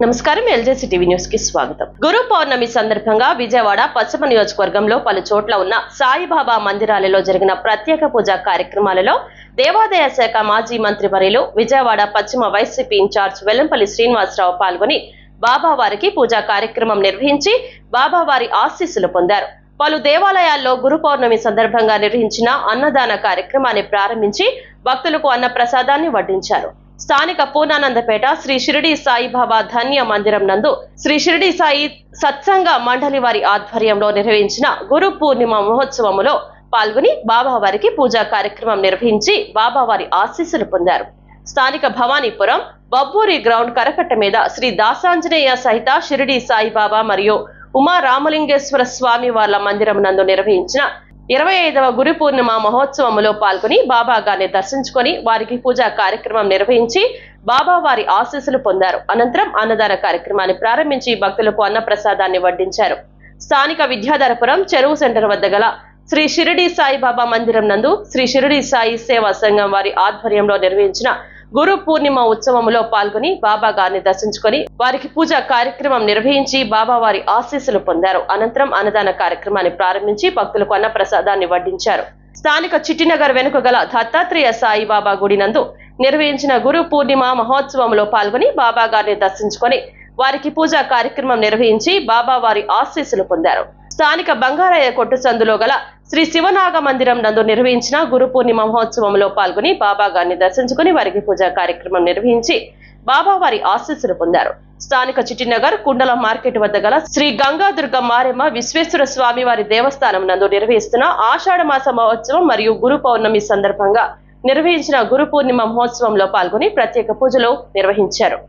నమస్కారం ఎల్జేసీ TV news కి స్వాగతం. గురు పౌర్ణమి సందర్భంగా విజయవాడ పశ్చిమ నియోజకవర్గంలో పలు చోట్ల ఉన్న సాయిబాబా మందిరాలలో జరిగిన ప్రత్యేక పూజా కార్యక్రమాలలో దేవాదాయ శాఖ మాజీ మంత్రి వర్యులు విజయవాడ పశ్చిమ వైసీపీ ఇన్ఛార్జ్ వెల్లంపల్లి శ్రీనివాసరావు పాల్గొని బాబావారికి పూజా కార్యక్రమం నిర్వహించి బాబావారి ఆశీస్సులు పొందారు. పలు దేవాలయాల్లో గురు పౌర్ణమి సందర్భంగా నిర్వహించిన అన్నదాన కార్యక్రమాన్ని ప్రారంభించి భక్తులకు అన్న ప్రసాదాన్ని వడ్డించారు. స్థానిక పూర్ణానందపేట శ్రీ షిరిడి సాయిబాబా ధన్య మందిరం నందు శ్రీ షిరిడి సాయి సత్సంగ మండలి వారి ఆధ్వర్యంలో నిర్వహించిన గురు పూర్ణిమ మహోత్సవములో పాల్గొని బాబావారికి పూజా కార్యక్రమం నిర్వహించి బాబావారి ఆశీస్సులు పొందారు. స్థానిక భవానీపురం బబ్బూరి గ్రౌండ్ కరకట్ట మీద శ్రీ దాసాంజనేయ సహిత షిరిడి సాయిబాబా మరియు ఉమా రామలింగేశ్వర స్వామి వార్ల మందిరం నందు నిర్వహించిన 25వ గురు పూర్ణిమ మహోత్సవములో పాల్గొని బాబా గారిని దర్శించుకొని వారికి పూజా కార్యక్రమం నిర్వహించి బాబా వారి ఆశీస్సులు పొందారు. అనంతరం అన్నదాన కార్యక్రమాన్ని ప్రారంభించి భక్తులకు అన్న ప్రసాదాన్ని వడ్డించారు. స్థానిక విద్యాధరపురం చెరువు సెంటర్ వద్ద గల శ్రీ షిరిడి సాయిబాబా మందిరం నందు శ్రీ షిరిడి సాయి సేవా సంఘం వారి ఆధ్వర్యంలో నిర్వహించిన గురు పూర్ణిమ ఉత్సవములో పాల్గొని బాబా గారిని దర్శించుకొని వారికి పూజా కార్యక్రమం నిర్వహించి బాబా వారి ఆశీస్సులు పొందారు. అనంతరం అన్నదాన కార్యక్రమాన్ని ప్రారంభించి భక్తులకు అన్న ప్రసాదాన్ని వడ్డించారు. స్థానిక చిట్టినగర్ వెనుక గల దత్తాత్రేయ సాయిబాబా గుడి నందు నిర్వహించిన గురు పూర్ణిమ మహోత్సవంలో పాల్గొని బాబా గారిని దర్శించుకొని వారికి పూజా కార్యక్రమం నిర్వహించి బాబా వారి ఆశీస్సులు పొందారు. స్థానిక బంగారయ్య కొట్టు సందులో గల శ్రీ శివనాగ మందిరం నందు నిర్వహించిన గురు పూర్ణిమ మహోత్సవంలో పాల్గొని బాబా గారిని దర్శించుకుని వారికి పూజా కార్యక్రమం నిర్వహించి బాబా వారి ఆశీస్సులు పొందారు. స్థానిక చిట్టినగర్ కుండల మార్కెట్ వద్ద గల శ్రీ గంగాదుర్గ మారెమ్మ విశ్వేశ్వర స్వామి వారి దేవస్థానం నందు నిర్వహిస్తున్న ఆషాఢ మాస మహోత్సవం మరియు గురు పౌర్ణమి సందర్భంగా నిర్వహించిన గురు పూర్ణిమ మహోత్సవంలో పాల్గొని ప్రత్యేక పూజలు నిర్వహించారు.